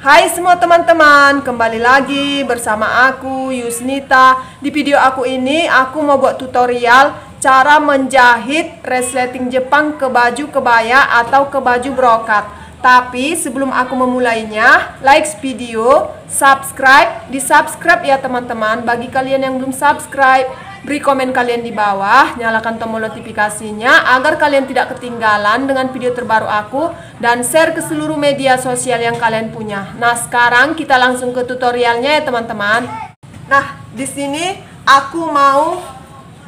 Hai semua teman-teman, kembali lagi bersama aku Yusnita. Di video aku ini aku mau buat tutorial cara menjahit resleting Jepang ke baju kebaya atau ke baju brokat. Tapi sebelum aku memulainya, like video, subscribe, di-subscribe ya teman-teman. Bagi kalian yang belum subscribe, beri komen kalian di bawah, nyalakan tombol notifikasinya agar kalian tidak ketinggalan dengan video terbaru aku, dan share ke seluruh media sosial yang kalian punya. Nah, sekarang kita langsung ke tutorialnya ya teman-teman. Nah, di sini aku mau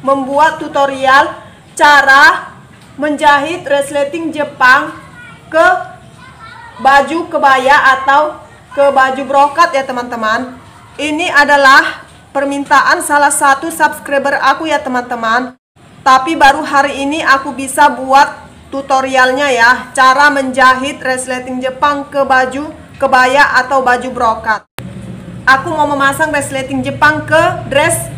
membuat tutorial cara menjahit resleting Jepang ke baju kebaya atau ke baju brokat ya teman-teman. Ini adalah permintaan salah satu subscriber aku ya teman-teman. Tapi baru hari ini aku bisa buat tutorialnya ya, cara menjahit resleting Jepang ke baju kebaya atau baju brokat. Aku mau memasang resleting Jepang ke dress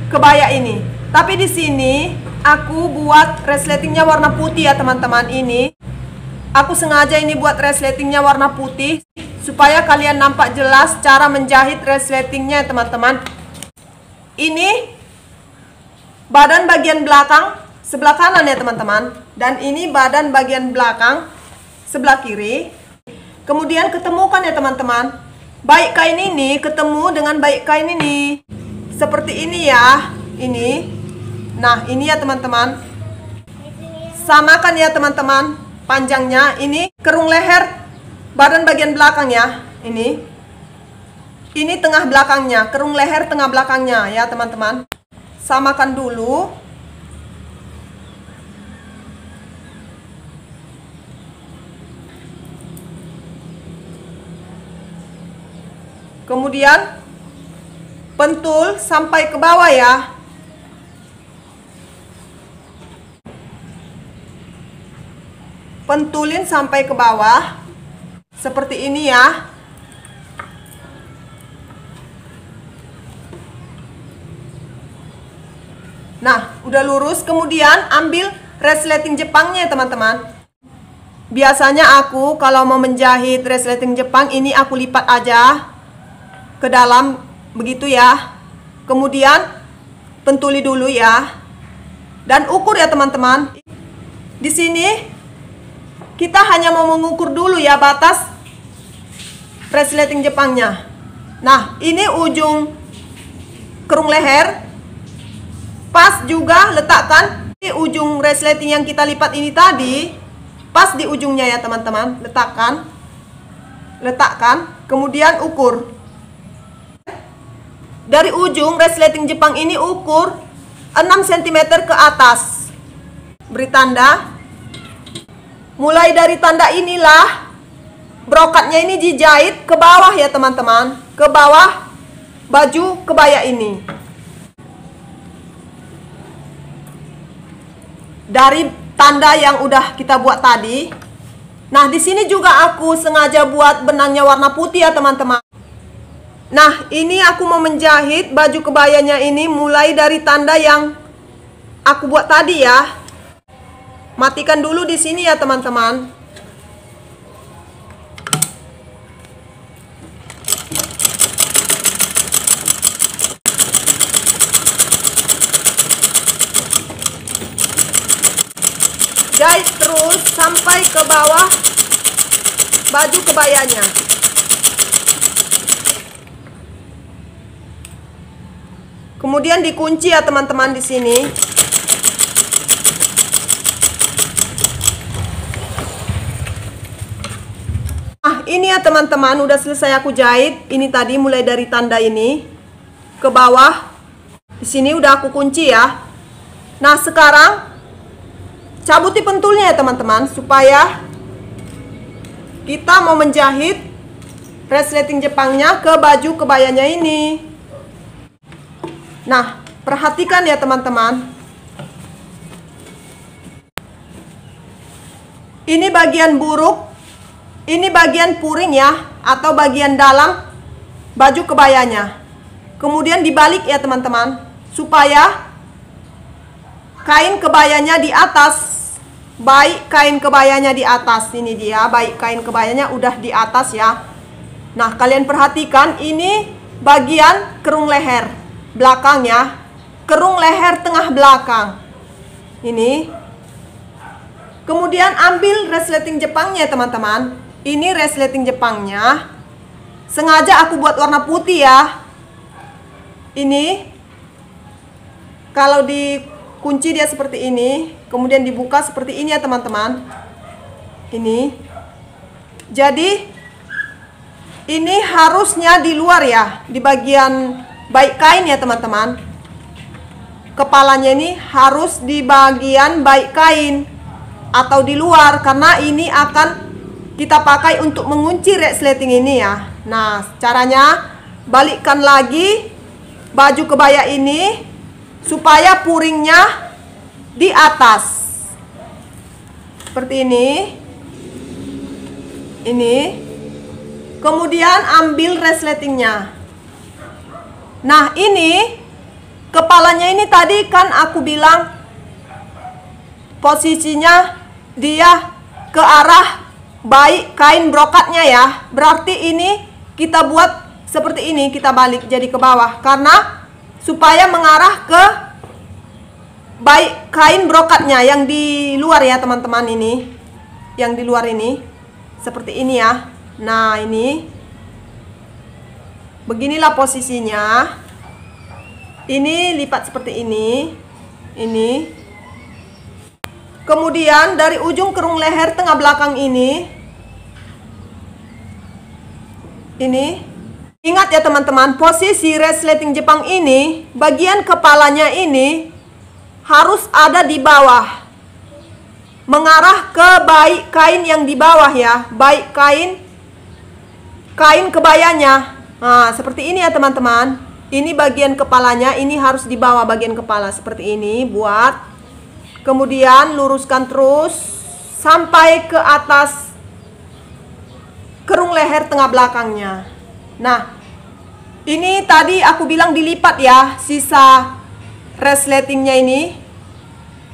kebaya ini. Tapi di sini aku buat resletingnya warna putih ya teman-teman. Ini aku sengaja ini buat resletingnya warna putih supaya kalian nampak jelas cara menjahit resletingnya ya teman-teman. Ini badan bagian belakang sebelah kanan ya teman-teman, dan ini badan bagian belakang sebelah kiri. Kemudian ketemukan ya teman-teman, baik kain ini ketemu dengan baik kain ini seperti ini ya, ini. Nah ini ya teman-teman, samakan ya teman-teman panjangnya. Ini kerung leher badan bagian belakang ya, ini tengah belakangnya, kerung leher tengah belakangnya ya teman-teman. Samakan dulu. Kemudian pentul sampai ke bawah ya. Pentulin sampai ke bawah seperti ini ya. Nah, udah lurus, kemudian ambil resleting Jepangnya ya teman-teman. Biasanya aku kalau mau menjahit resleting Jepang ini aku lipat aja ke dalam begitu ya. Kemudian pentuli dulu ya. Dan ukur ya teman-teman. Di sini kita hanya mau mengukur dulu ya batas resleting Jepangnya. Nah, ini ujung kerung leher. Pas juga letakkan di ujung resleting yang kita lipat ini tadi, pas di ujungnya ya teman-teman. Letakkan, kemudian ukur. Dari ujung resleting Jepang ini ukur 6 cm ke atas. Beri tanda. Mulai dari tanda inilah brokatnya ini dijahit ke bawah ya teman-teman, ke bawah baju kebaya ini. Dari tanda yang udah kita buat tadi. Nah, di sini juga aku sengaja buat benangnya warna putih ya teman-teman. Nah, ini aku mau menjahit baju kebayanya ini mulai dari tanda yang aku buat tadi ya. Matikan dulu di sini ya teman-teman. Jahit terus sampai ke bawah baju kebayanya. Kemudian dikunci ya teman-teman di sini. Nah, ini ya teman-teman, udah selesai aku jahit. Ini tadi mulai dari tanda ini ke bawah. Di sini udah aku kunci ya. Nah, sekarang cabuti pentulnya ya teman-teman, supaya kita mau menjahit resleting Jepangnya ke baju kebayanya ini. Nah, perhatikan ya teman-teman. Ini bagian buruk, ini bagian puring ya, atau bagian dalam baju kebayanya. Kemudian dibalik ya teman-teman, supaya kain kebayanya di atas. Baik kain kebayanya di atas, ini dia, baik kain kebayanya udah di atas ya. Nah, kalian perhatikan ini bagian kerung leher belakang ya. Kerung leher tengah belakang. Ini. Kemudian ambil resleting Jepangnya teman-teman. Ini resleting Jepangnya. Sengaja aku buat warna putih ya. Ini. Kalau dikunci dia seperti ini. Kemudian dibuka seperti ini ya teman-teman. Ini. Jadi ini harusnya di luar ya. Di bagian baik kain ya teman-teman. Kepalanya ini harus di bagian baik kain atau di luar, karena ini akan kita pakai untuk mengunci resleting ini ya. Nah, caranya balikkan lagi baju kebaya ini supaya puringnya di atas. Seperti ini. Ini. Kemudian ambil resletingnya. Nah, ini kepalanya ini tadi kan aku bilang posisinya dia ke arah baik kain brokatnya ya. Berarti ini kita buat seperti ini, kita balik jadi ke bawah karena supaya mengarah ke baik kain brokatnya yang di luar ya teman-teman. Ini yang di luar ini seperti ini ya. Nah, ini beginilah posisinya. Ini lipat seperti ini. Ini. Kemudian dari ujung kerung leher tengah belakang ini. Ingat ya teman-teman, posisi resleting Jepang ini, bagian kepalanya ini harus ada di bawah. Mengarah ke baik kain yang di bawah ya. Baik kain kebayanya. Nah, seperti ini ya teman-teman. Ini bagian kepalanya, ini harus di bawah bagian kepala seperti ini. Buat. Kemudian luruskan terus sampai ke atas kerung leher tengah belakangnya. Nah, ini tadi aku bilang dilipat ya, sisa resletingnya ini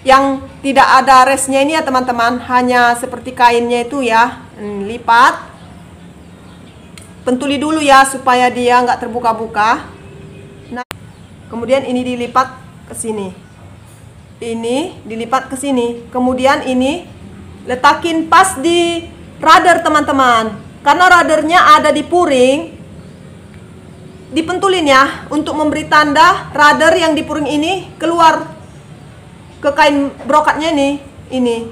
yang tidak ada resnya ini ya teman-teman, hanya seperti kainnya itu ya. Lipat, pentuli dulu ya supaya dia nggak terbuka-buka. Nah, kemudian ini dilipat ke sini. Ini dilipat ke sini. Kemudian ini letakin pas di rudder teman-teman. Karena ruddernya ada di puring. Dipentulin ya untuk memberi tanda rudder yang di puring ini keluar ke kain brokatnya ini.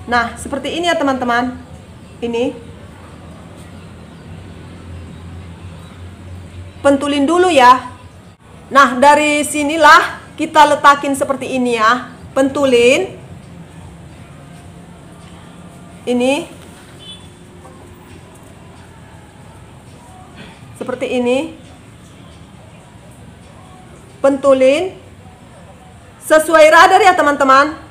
Nah, seperti ini ya teman-teman. Ini. Pentulin dulu ya. Nah, dari sinilah kita letakin seperti ini ya. Pentulin. Ini. Seperti ini. Pentulin. Sesuai rudder ya teman-teman.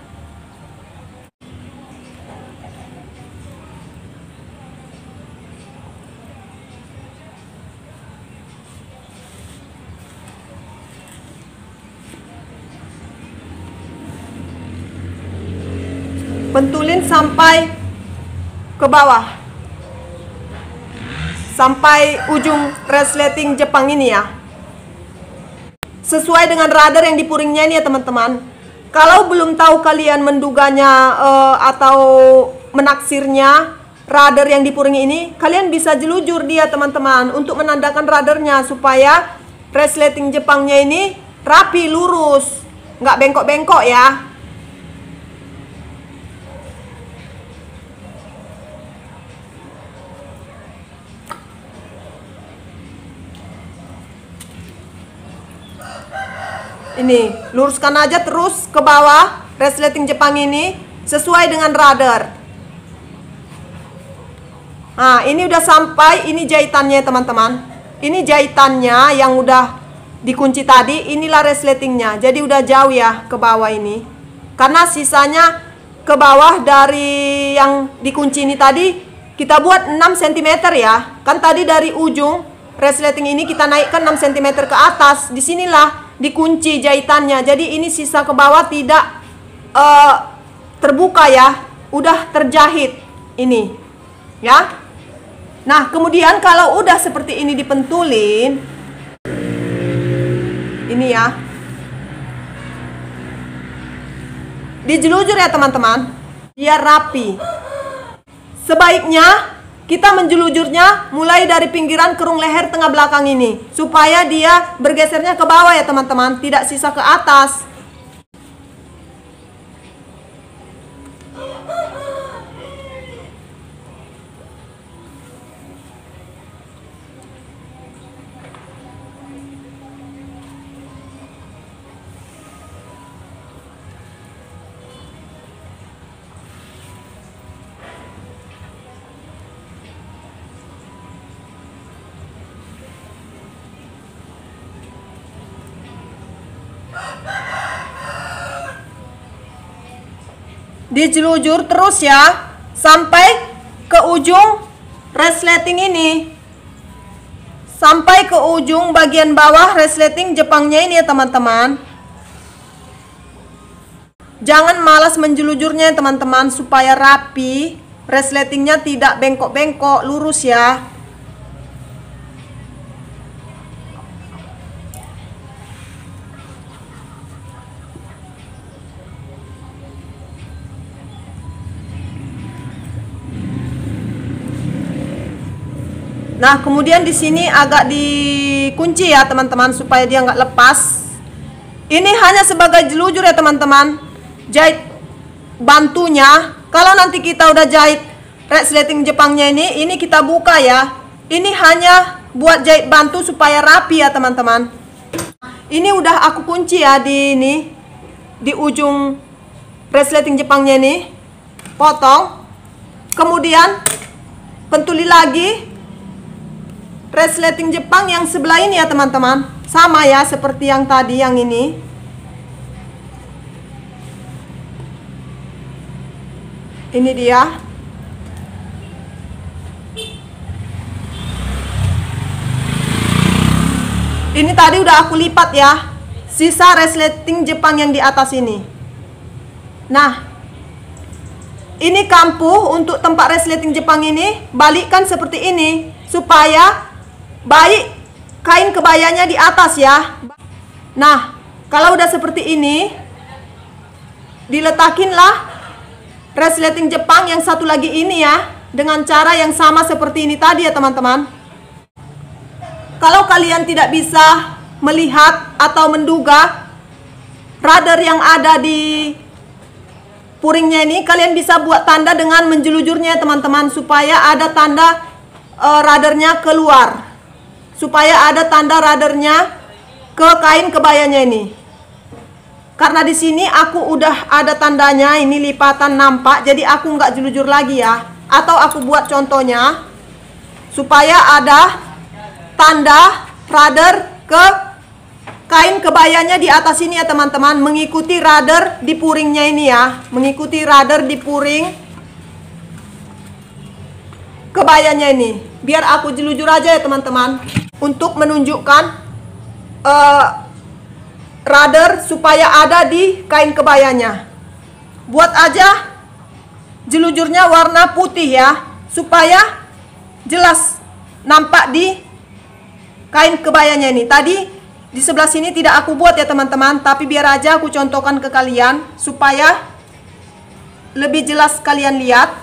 Pentulin sampai ke bawah, sampai ujung resleting Jepang ini ya. Sesuai dengan rudder yang di puringnya ini ya teman-teman. Kalau belum tahu kalian menduganya atau menaksirnya rudder yang di puring ini, kalian bisa jelujur dia teman-teman untuk menandakan ruddernya supaya resleting Jepangnya ini rapi, lurus, nggak bengkok-bengkok ya. Ini, luruskan aja terus ke bawah resleting Jepang ini sesuai dengan rudder. Nah, ini udah sampai, ini jahitannya teman-teman. Ini jahitannya yang udah dikunci tadi, inilah resletingnya. Jadi udah jauh ya ke bawah ini. Karena sisanya ke bawah dari yang dikunci ini tadi kita buat 6 cm ya. Kan tadi dari ujung resleting ini kita naikkan 6 cm ke atas. Disinilah dikunci jahitannya. Jadi ini sisa ke bawah tidak terbuka ya. Udah terjahit ini. Ya. Nah, kemudian kalau udah seperti ini dipentulin, ini ya, dijelujur ya teman-teman, biar rapi. Sebaiknya kita menjelujurnya mulai dari pinggiran kerung leher tengah belakang ini, supaya dia bergesernya ke bawah ya teman-teman, tidak sisa ke atas. Dijelujur terus ya sampai ke ujung resleting ini, sampai ke ujung bagian bawah resleting Jepangnya ini ya teman-teman. Jangan malas menjelujurnya ya teman-teman, supaya rapi, resletingnya tidak bengkok-bengkok, lurus ya. Nah, kemudian di sini agak dikunci ya teman-teman, supaya dia nggak lepas. Ini hanya sebagai jelujur ya teman-teman, jahit bantunya. Kalau nanti kita udah jahit resleting Jepangnya ini kita buka ya. Ini hanya buat jahit bantu supaya rapi ya teman-teman. Ini udah aku kunci ya di ujung resleting Jepangnya ini, potong. Kemudian pentuli lagi resleting Jepang yang sebelah ini ya teman-teman. Sama ya seperti yang tadi yang ini. Ini dia. Ini tadi udah aku lipat ya, sisa resleting Jepang yang di atas ini. Nah, ini kampuh untuk tempat resleting Jepang ini, balikkan seperti ini supaya baik kain kebayanya di atas ya. Nah, kalau udah seperti ini, diletakinlah resleting Jepang yang satu lagi ini ya, dengan cara yang sama seperti ini tadi ya teman-teman. Kalau kalian tidak bisa melihat atau menduga rudder yang ada di puringnya ini, kalian bisa buat tanda dengan menjelujurnya ya teman-teman, supaya ada tanda ruddernya keluar, supaya ada tanda ruddernya ke kain kebayanya ini. Karena di sini aku udah ada tandanya, ini lipatan nampak, jadi aku nggak jelujur lagi ya. Atau aku buat contohnya supaya ada tanda rudder ke kain kebayanya di atas ini ya teman-teman, mengikuti rudder di puringnya ini ya, mengikuti rudder di puring kebayanya ini. Biar aku jelujur aja ya teman-teman, untuk menunjukkan rudder supaya ada di kain kebayanya. Buat aja jelujurnya warna putih ya, supaya jelas nampak di kain kebayanya ini. Tadi di sebelah sini tidak aku buat ya teman-teman, tapi biar aja aku contohkan ke kalian supaya lebih jelas kalian lihat.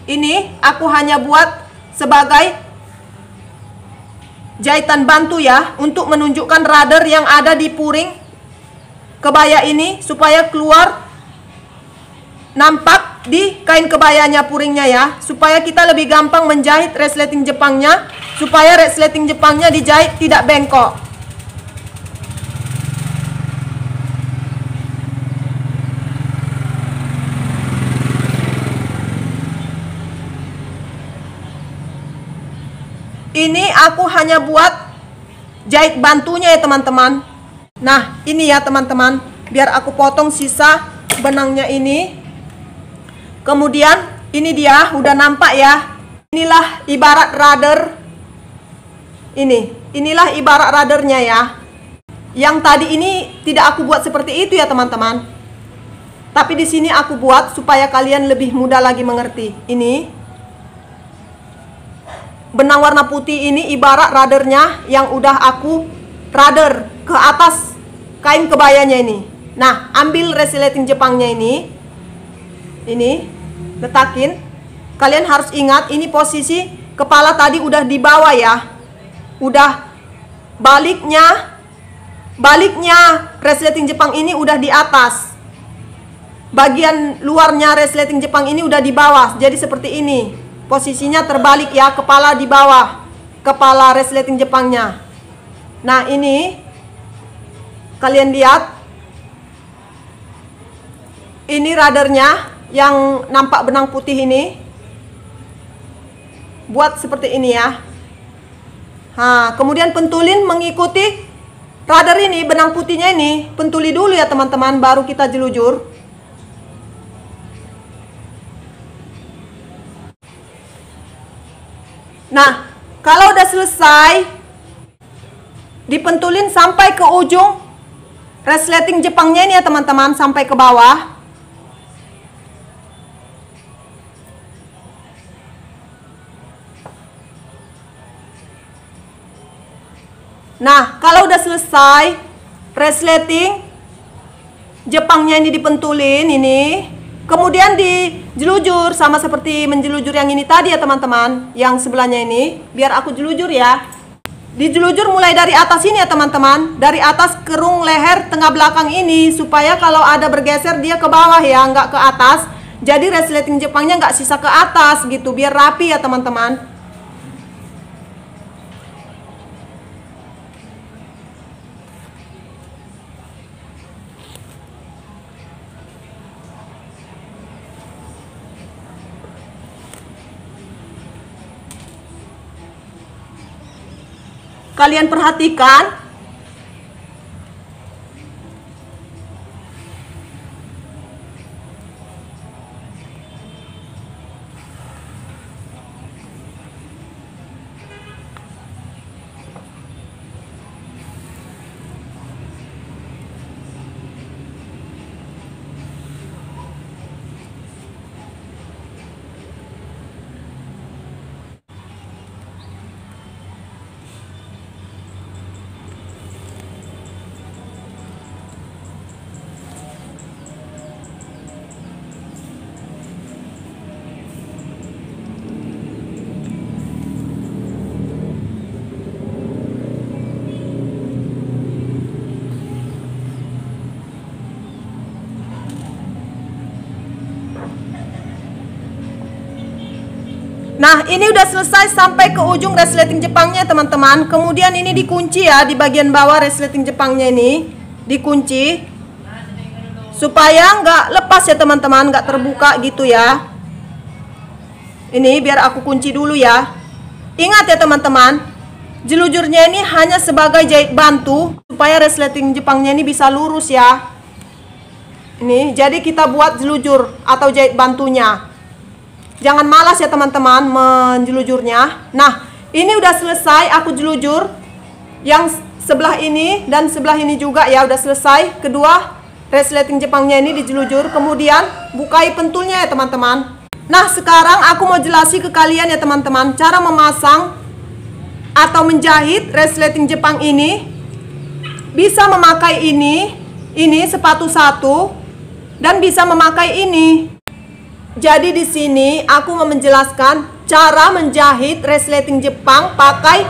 Ini aku hanya buat sebagai jahitan bantu ya, untuk menunjukkan rudder yang ada di puring kebaya ini supaya keluar nampak di kain kebayanya puringnya ya, supaya kita lebih gampang menjahit resleting Jepangnya, supaya resleting Jepangnya dijahit tidak bengkok. Ini aku hanya buat jahit bantunya ya teman-teman. Nah, ini ya teman-teman, biar aku potong sisa benangnya ini. Kemudian ini dia udah nampak ya. Inilah ibarat rudder. Inilah ibarat ruddernya ya. Yang tadi ini tidak aku buat seperti itu ya teman-teman. Tapi di sini aku buat supaya kalian lebih mudah lagi mengerti. Ini benang warna putih ini ibarat radernya yang udah aku rader ke atas kain kebayanya ini. Nah, ambil resleting Jepangnya ini letakin. Kalian harus ingat ini posisi kepala tadi udah di bawah ya. Udah baliknya resleting Jepang ini udah di atas. Bagian luarnya resleting Jepang ini udah di bawah. Jadi seperti ini. Posisinya terbalik ya, kepala di bawah. Kepala resleting Jepangnya. Nah, ini kalian lihat. Ini radarnya yang nampak benang putih ini. Buat seperti ini ya. Nah, kemudian pentulin mengikuti radar ini, benang putihnya ini. Pentuli dulu ya teman-teman, baru kita jelujur. Nah, kalau udah selesai, dipentulin sampai ke ujung resleting Jepangnya ini ya teman-teman, sampai ke bawah. Nah, kalau udah selesai resleting Jepangnya ini dipentulin ini, kemudian dijelujur sama seperti menjelujur yang ini tadi ya teman-teman, yang sebelahnya ini. Biar aku jelujur ya. Dijelujur mulai dari atas ini ya teman-teman, dari atas kerung leher tengah belakang ini, supaya kalau ada bergeser dia ke bawah ya, nggak ke atas. Jadi resleting Jepangnya nggak sisa ke atas gitu, biar rapi ya teman-teman. Kalian perhatikan. Nah, ini udah selesai sampai ke ujung resleting Jepangnya teman-teman. Kemudian ini dikunci ya, di bagian bawah resleting Jepangnya ini dikunci supaya nggak lepas ya teman-teman, nggak terbuka gitu ya. Ini biar aku kunci dulu ya. Ingat ya teman-teman, jelujurnya ini hanya sebagai jahit bantu supaya resleting Jepangnya ini bisa lurus ya. Ini jadi kita buat jelujur atau jahit bantunya. Jangan malas ya teman-teman menjelujurnya. Nah, ini udah selesai aku jelujur. Yang sebelah ini dan sebelah ini juga ya udah selesai. Kedua resleting Jepangnya ini dijelujur. Kemudian bukai pentulnya ya teman-teman. Nah, sekarang aku mau jelasin ke kalian ya teman-teman, cara memasang atau menjahit resleting Jepang ini. Bisa memakai ini sepatu satu, dan bisa memakai ini. Jadi di sini aku mau menjelaskan cara menjahit resleting Jepang pakai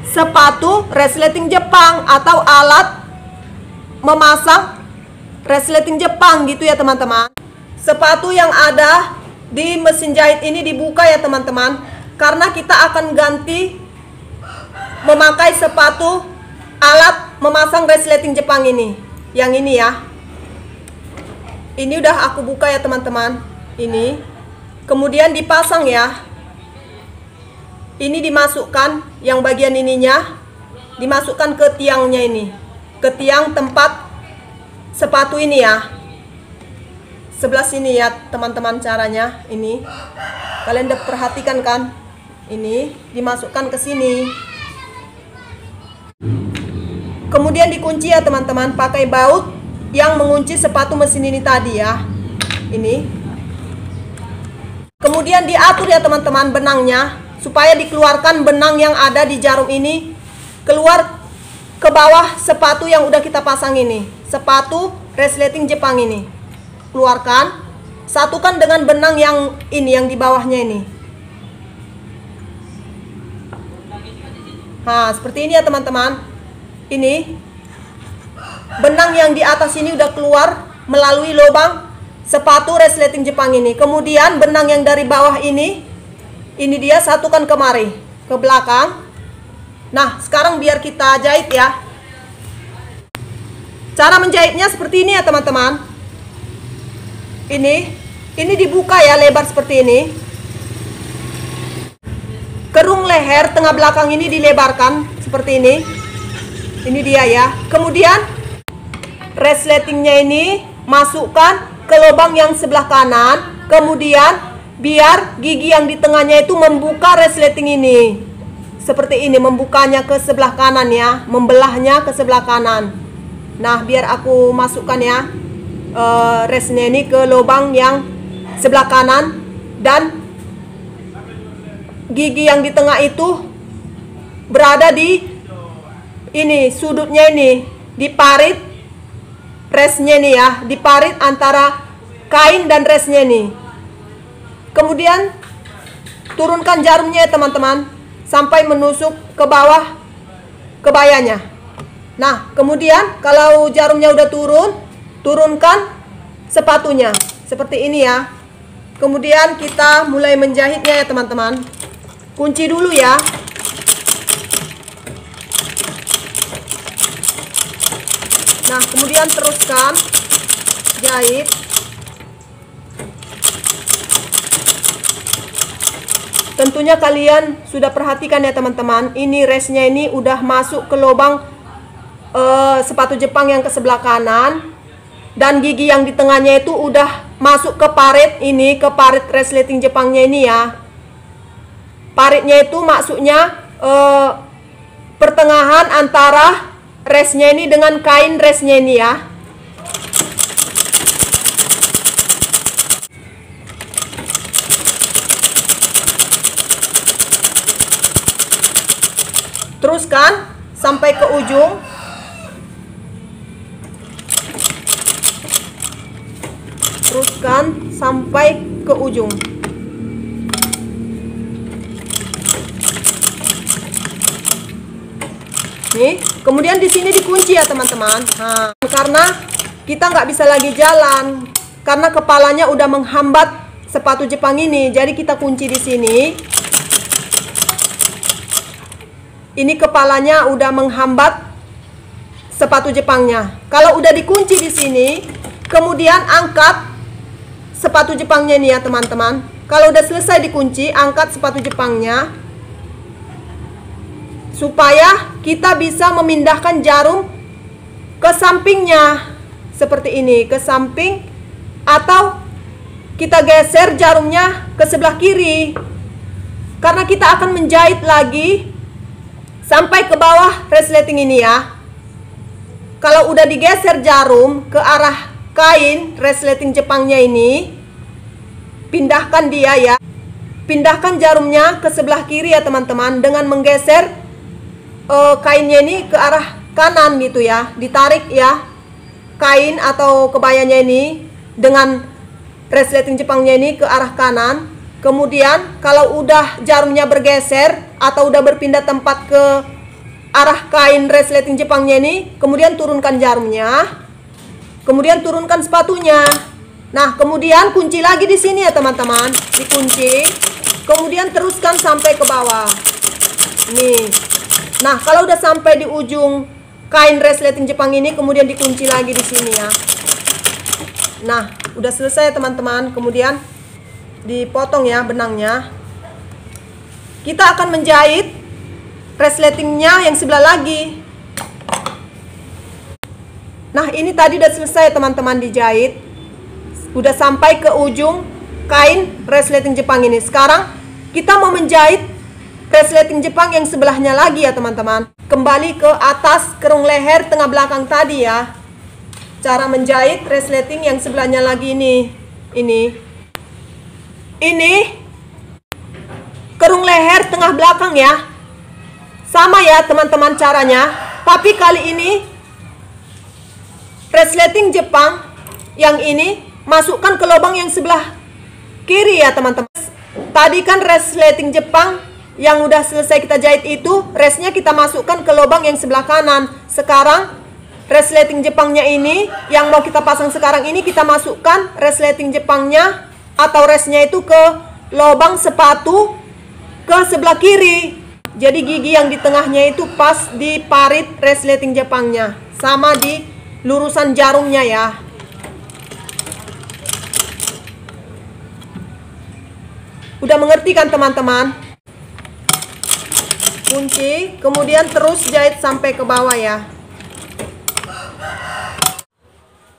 sepatu resleting Jepang atau alat memasang resleting Jepang gitu ya teman-teman. Sepatu yang ada di mesin jahit ini dibuka ya teman-teman, karena kita akan ganti memakai sepatu alat memasang resleting Jepang ini. Yang ini ya. Ini udah aku buka ya teman-teman. Ini kemudian dipasang ya. Ini dimasukkan, yang bagian ininya dimasukkan ke tiangnya ini, ke tiang tempat sepatu ini ya. Sebelah sini ya teman-teman caranya. Ini kalian udah perhatikan kan? Ini dimasukkan ke sini. Kemudian dikunci ya teman-teman pakai baut yang mengunci sepatu mesin ini tadi ya. Ini. Kemudian diatur ya teman-teman benangnya supaya dikeluarkan benang yang ada di jarum ini keluar ke bawah sepatu yang udah kita pasang ini. Sepatu resleting Jepang ini. Keluarkan, satukan dengan benang yang ini, yang di bawahnya ini. Nah, seperti ini ya teman-teman. Ini benang yang di atas ini udah keluar melalui lubang sepatu resleting Jepang ini. Kemudian benang yang dari bawah ini dia satukan kemari, ke belakang. Nah, sekarang biar kita jahit ya. Cara menjahitnya seperti ini ya teman-teman. Ini dibuka ya, lebar seperti ini. Kerung leher tengah belakang ini dilebarkan seperti ini. Ini dia ya. Kemudian resletingnya ini masukkan ke lubang yang sebelah kanan. Kemudian biar gigi yang di tengahnya itu membuka resleting ini. Seperti ini, membukanya ke sebelah kanan ya, membelahnya ke sebelah kanan. Nah, biar aku masukkan ya resnya ini ke lubang yang sebelah kanan, dan gigi yang di tengah itu berada di ini, sudutnya ini, di parit resnya ini ya, di parit antara kain dan resnya ini. Kemudian turunkan jarumnya ya teman-teman, sampai menusuk ke bawah kebayanya. Nah, kemudian kalau jarumnya udah turunkan sepatunya seperti ini ya. Kemudian kita mulai menjahitnya ya teman-teman. Kunci dulu ya. Nah, kemudian teruskan jahit. Tentunya kalian sudah perhatikan ya teman-teman, ini resnya ini udah masuk ke lubang sepatu Jepang yang ke sebelah kanan, dan gigi yang di tengahnya itu udah masuk ke parit ini, ke parit resleting Jepangnya ini ya. Paritnya itu maksudnya pertengahan antara resnya ini dengan kain resnya ini ya. Teruskan sampai ke ujung. Teruskan sampai ke ujung. Nih, kemudian di sini dikunci ya teman-teman. Nah, karena kita nggak bisa lagi jalan, karena kepalanya udah menghambat sepatu Jepang ini. Jadi kita kunci di sini. Ini kepalanya udah menghambat sepatu Jepangnya. Kalau udah dikunci di sini, kemudian angkat sepatu Jepangnya ini ya teman-teman. Kalau udah selesai dikunci, angkat sepatu Jepangnya supaya kita bisa memindahkan jarum ke sampingnya seperti ini, ke samping, atau kita geser jarumnya ke sebelah kiri, karena kita akan menjahit lagi sampai ke bawah resleting ini ya. Kalau udah digeser jarum ke arah kain resleting Jepangnya ini, pindahkan dia ya. Pindahkan jarumnya ke sebelah kiri ya teman-teman, dengan menggeser kainnya ini ke arah kanan gitu ya. Ditarik ya kain atau kebayanya ini dengan resleting Jepangnya ini ke arah kanan. Kemudian kalau udah jarumnya bergeser atau udah berpindah tempat ke arah kain resleting Jepangnya ini, kemudian turunkan jarumnya. Kemudian turunkan sepatunya. Nah, kemudian kunci lagi di sini ya teman-teman. Dikunci. Kemudian teruskan sampai ke bawah. Nih. Nah, kalau udah sampai di ujung kain resleting Jepang ini, kemudian dikunci lagi di sini ya. Nah, udah selesai teman-teman. Kemudian dipotong ya benangnya. Kita akan menjahit resletingnya yang sebelah lagi. Nah, ini tadi udah selesai teman-teman dijahit. Udah sampai ke ujung kain resleting Jepang ini. Sekarang kita mau menjahit resleting Jepang yang sebelahnya lagi ya teman-teman. Kembali ke atas kerung leher tengah belakang tadi ya. Cara menjahit resleting yang sebelahnya lagi ini. Ini kerung leher tengah belakang ya. Sama ya teman-teman caranya. Tapi kali ini resleting Jepang yang ini masukkan ke lubang yang sebelah kiri ya teman-teman. Tadi kan resleting Jepang yang udah selesai kita jahit itu, resnya kita masukkan ke lubang yang sebelah kanan. Sekarang resleting Jepangnya ini yang mau kita pasang sekarang ini, kita masukkan resleting Jepangnya atau resnya itu ke lubang sepatu ke sebelah kiri. Jadi gigi yang di tengahnya itu pas di parit resleting Jepangnya, sama di lurusan jarumnya ya. Udah mengerti kan teman-teman? Kunci, kemudian terus jahit sampai ke bawah ya.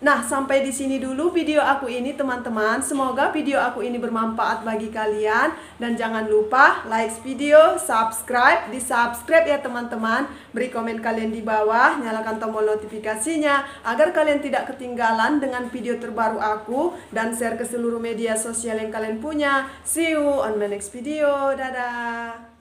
Nah, sampai di sini dulu video aku ini teman-teman. Semoga video aku ini bermanfaat bagi kalian. Dan jangan lupa like video, subscribe, di-subscribe ya teman-teman. Beri komen kalian di bawah, nyalakan tombol notifikasinya agar kalian tidak ketinggalan dengan video terbaru aku. Dan share ke seluruh media sosial yang kalian punya. See you on my next video. Dadah!